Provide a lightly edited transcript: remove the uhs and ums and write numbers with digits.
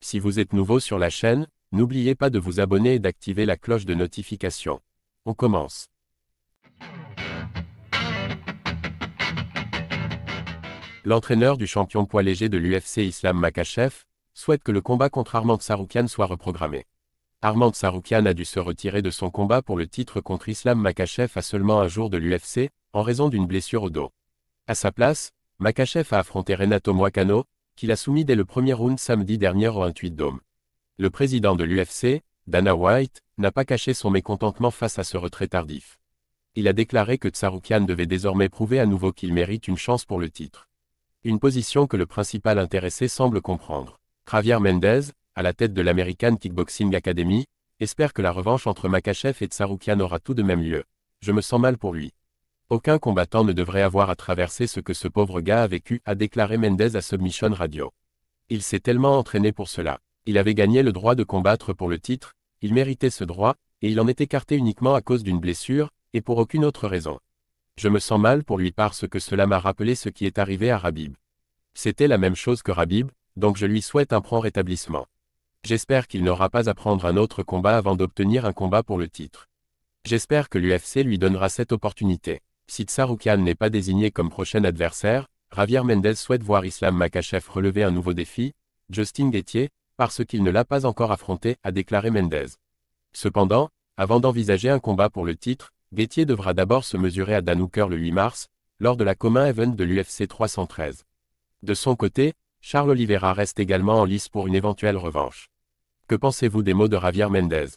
Si vous êtes nouveau sur la chaîne, n'oubliez pas de vous abonner et d'activer la cloche de notification. On commence. L'entraîneur du champion poids léger de l'UFC Islam Makhachev souhaite que le combat contre Arman Tsarukyan soit reprogrammé. Arman Tsarukyan a dû se retirer de son combat pour le titre contre Islam Makhachev à seulement un jour de l'UFC, en raison d'une blessure au dos. À sa place, Makhachev a affronté Renato Moicano, qui l'a soumis dès le premier round samedi dernier au 28 Dome. Le président de l'UFC, Dana White, n'a pas caché son mécontentement face à ce retrait tardif. Il a déclaré que Tsarukyan devait désormais prouver à nouveau qu'il mérite une chance pour le titre. Une position que le principal intéressé semble comprendre. Javier Mendez, à la tête de l'American Kickboxing Academy, espère que la revanche entre Makhachev et Tsarukyan aura tout de même lieu. Je me sens mal pour lui. Aucun combattant ne devrait avoir à traverser ce que ce pauvre gars a vécu, a déclaré Mendez à Submission Radio. Il s'est tellement entraîné pour cela. Il avait gagné le droit de combattre pour le titre, il méritait ce droit, et il en est écarté uniquement à cause d'une blessure, et pour aucune autre raison. Je me sens mal pour lui parce que cela m'a rappelé ce qui est arrivé à Khabib. C'était la même chose que Khabib, donc je lui souhaite un prompt rétablissement. J'espère qu'il n'aura pas à prendre un autre combat avant d'obtenir un combat pour le titre. J'espère que l'UFC lui donnera cette opportunité. Si Tsarukyan n'est pas désigné comme prochain adversaire, Javier Mendez souhaite voir Islam Makhachev relever un nouveau défi, Justin Gaethje, parce qu'il ne l'a pas encore affronté, a déclaré Mendez. Cependant, avant d'envisager un combat pour le titre, Gaethje devra d'abord se mesurer à Dan Hooker le 8 mars, lors de la Common Event de l'UFC 313. De son côté, Charles Oliveira reste également en lice pour une éventuelle revanche. Que pensez-vous des mots de Javier Mendez?